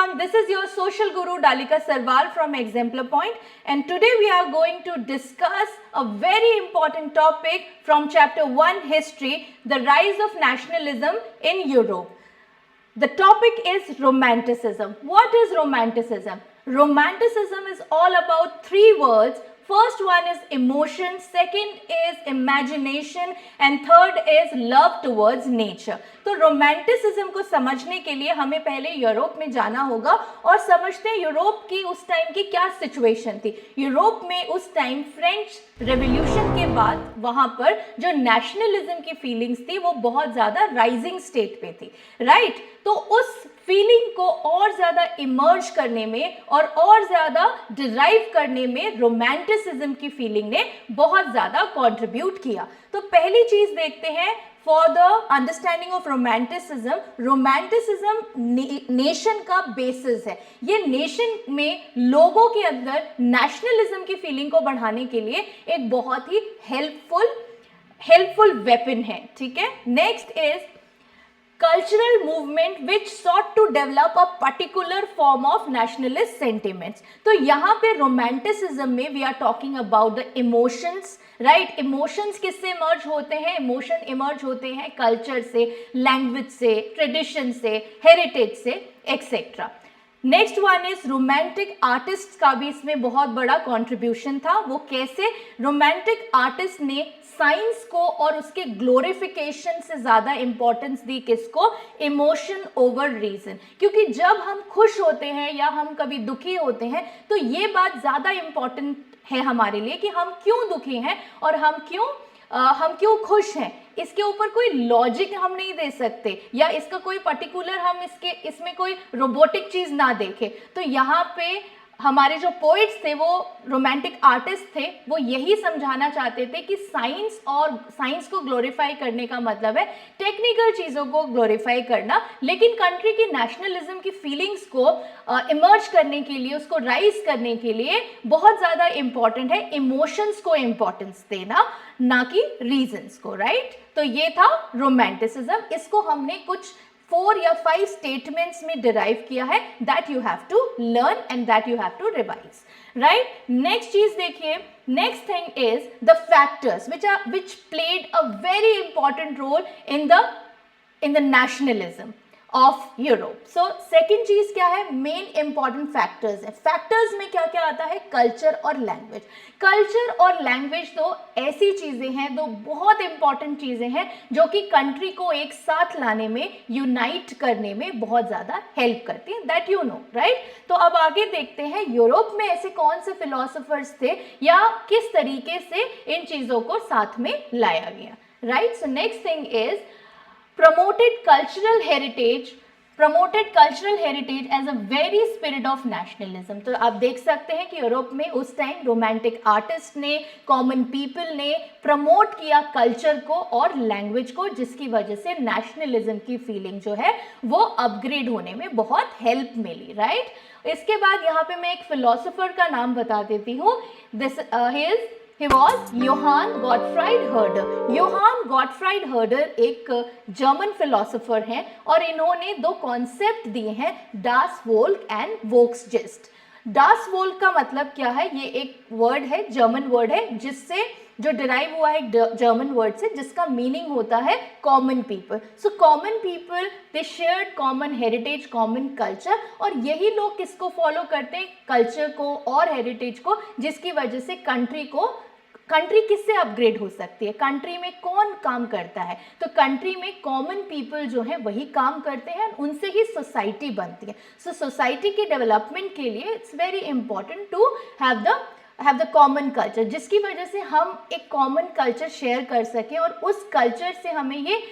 everyone, this is your social guru Dalika Sarwal from Exemplar Point, and today we are going to discuss a very important topic from chapter 1 History, the rise of nationalism in Europe. The topic is Romanticism. What is Romanticism? Romanticism is all about three words. First one is emotion, second is imagination and third is love towards nature. तो romanticism को समझने के लिए हमें पहले Europe में जाना होगा और समझते हैं यूरोप की उस टाइम की क्या सिचुएशन थी। यूरोप में उस टाइम फ्रेंच रेवोल्यूशन के बाद वहां पर जो नेशनलिज्म की फीलिंग्स थी वो बहुत ज़्यादा राइजिंग स्टेट पे थी, राइट। तो उस फीलिंग को और ज़्यादा इमर्ज करने में और ज़्यादा डिराइव करने में रोमांटिसिज्म की फीलिंग ने बहुत ज़्यादा कंट्रीब्यूट किया। तो पहली चीज़ देखते हैं, for the understanding of romanticism, romanticism nation का बेसिस है। ये नेशन में लोगों के अंदर नेशनलिज्म की फीलिंग को बढ़ाने के लिए एक बहुत ही हेल्पफुल वेपन है, ठीक है। Next is cultural movement which sought to develop a particular form of nationalist sentiments. तो यहाँ पे romanticism में we are talking about the emotions, right? Emotions किससे emerge होते हैं? Emotion emerge होते हैं culture से, language से, tradition से, heritage से, etc. Next one is romantic artist का भी इसमें बहुत बड़ा कंट्रीब्यूशन था। वो कैसे? रोमांटिक आर्टिस्ट ने साइंस को और उसके ग्लोरिफिकेशन से ज़्यादा इंपॉर्टेंस दी किसको? Emotion over reason. क्योंकि जब हम खुश होते हैं या हम कभी दुखी होते हैं तो ये बात ज़्यादा इंपॉर्टेंट है हमारे लिए कि हम क्यों दुखी हैं और हम क्यों खुश हैं। इसके ऊपर कोई लॉजिक हम नहीं दे सकते या इसका कोई पर्टिकुलर हम इसमें कोई रोबोटिक चीज़ ना देखें। तो यहाँ पे हमारे जो पोइट्स थे, वो रोमांटिक आर्टिस्ट थे, वो यही समझाना चाहते थे कि साइंस को ग्लोरीफाई करने का मतलब है टेक्निकल चीज़ों को ग्लोरीफाई करना, लेकिन कंट्री की नेशनलिज्म की फीलिंग्स को इमर्ज करने के लिए, उसको राइज करने के लिए बहुत ज़्यादा इम्पॉर्टेंट है इमोशंस को इम्पॉर्टेंस देना, ना कि रीजंस को, राइट। तो ये था रोमांटिसिज्म। इसको हमने कुछ 4 या 5 स्टेटमेंट्स में डिराइव किया है, that you have to learn and that you have to revise, right. Next चीज देखिए, next thing is the factors which played a very important role in the nationalism of Europe. So second चीज क्या है? Main important factors है। Factors में क्या क्या आता है? कल्चर और लैंग्वेज। कल्चर और लैंग्वेज तो ऐसी चीजें हैं, दो बहुत इंपॉर्टेंट चीजें हैं जो कि कंट्री को एक साथ लाने में, यूनाइट करने में बहुत ज्यादा हेल्प करती हैं, दैट यू नो, राइट। तो अब आगे देखते हैं यूरोप में ऐसे कौन से फिलोसोफर्स थे या किस तरीके से इन चीजों को साथ में लाया गया, right. So next thing is promoted cultural heritage as a very spirit of nationalism। तो आप देख सकते हैं कि यूरोप में उस टाइम रोमांटिक आर्टिस्ट ने, कॉमन पीपल ने प्रमोट किया कल्चर को और लैंग्वेज को, जिसकी वजह से नेशनलिज्म की फीलिंग जो है वो अपग्रेड होने में बहुत हेल्प मिली, राइट। इसके बाद यहाँ पे मैं एक फिलोसोफर का नाम बता देती हूँ। He was Johann Gottfried Herder। Johann Gottfried Herder एक जर्मन फिलोसोफर हैं और इन्होंने दो कॉन्सेप्ट दिए हैं, das Volk and Volksgeist. Das Volk का मतलब क्या है? ये एक वर्ड है, जर्मन वर्ड है, जिससे जो डिराइव हुआ है जर्मन वर्ड से, जिसका मीनिंग होता है common people. So common people, दे shared common heritage, common culture, और यही लोग किसको फॉलो करते हैं? कल्चर को और हेरिटेज को, जिसकी वजह से कंट्री किससे अपग्रेड हो सकती है? कंट्री में कौन काम करता है? तो कंट्री में कॉमन पीपल जो है वही काम करते हैं, उनसे ही सोसाइटी बनती है। सो सोसाइटी के डेवलपमेंट के लिए it's very important to have the common culture, जिसकी वजह से हम एक कॉमन कल्चर शेयर कर सकें और उस कल्चर से हमें ये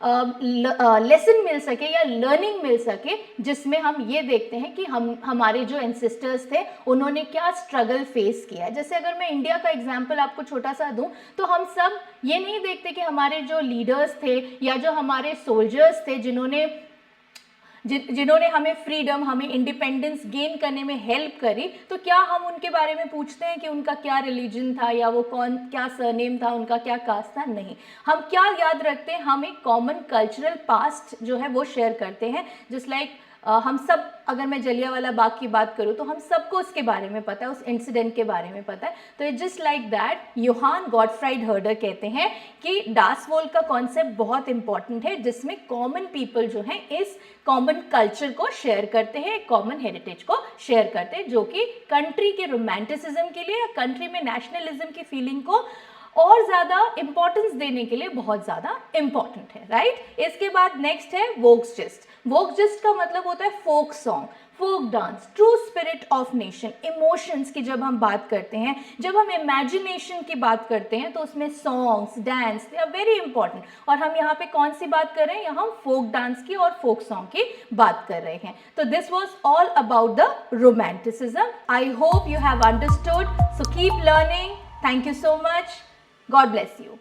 लेसन मिल सके या लर्निंग मिल सके, जिसमें हम ये देखते हैं कि हमारे जो एंसेस्टर्स थे उन्होंने क्या स्ट्रगल फेस किया है। जैसे अगर मैं इंडिया का एग्जांपल आपको छोटा सा दूं तो हम सब ये नहीं देखते कि हमारे जो लीडर्स थे या जो हमारे सोल्जर्स थे जिन्होंने हमें फ्रीडम, हमें इंडिपेंडेंस गेन करने में हेल्प करी, तो क्या हम उनके बारे में पूछते हैं कि उनका क्या रिलीजन था या वो क्या सरनेम था, उनका क्या कास्ट था? नहीं। हम क्या याद रखते हैं? हम एक कॉमन कल्चरल पास्ट जो है वो शेयर करते हैं, जस्ट लाइक हम सब, अगर मैं जलियांवाला बाग की बात करूँ तो हम सबको उसके बारे में पता है, उस इंसिडेंट के बारे में पता है। तो it just like that Johann Gottfried Herder कहते हैं कि डास वॉल का कॉन्सेप्ट बहुत इंपॉर्टेंट है, जिसमें कॉमन पीपल जो हैं इस कॉमन कल्चर को शेयर करते हैं, कॉमन हेरिटेज को शेयर करते हैं, जो कि कंट्री के रोमांटिसिज्म के लिए या कंट्री में नेशनलिज्म की फीलिंग को और ज़्यादा इंपॉर्टेंस देने के लिए बहुत ज़्यादा इंपॉर्टेंट है, राइट। इसके बाद नेक्स्ट है वोक्स जिस्ट। वोक्स जिस्ट का मतलब होता है folk song, folk dance, true spirit of nation. Emotions की जब हम बात करते हैं, जब हम इमेजिनेशन की बात करते हैं, तो उसमें songs, dance, they are very important. और हम यहाँ पे कौन सी बात कर रहे हैं, यहाँ हम फोक डांस की और फोक सॉन्ग की बात कर रहे हैं। तो this was all about the romanticism. I hope you have understood, so keep learning. Thank you so much. God bless you.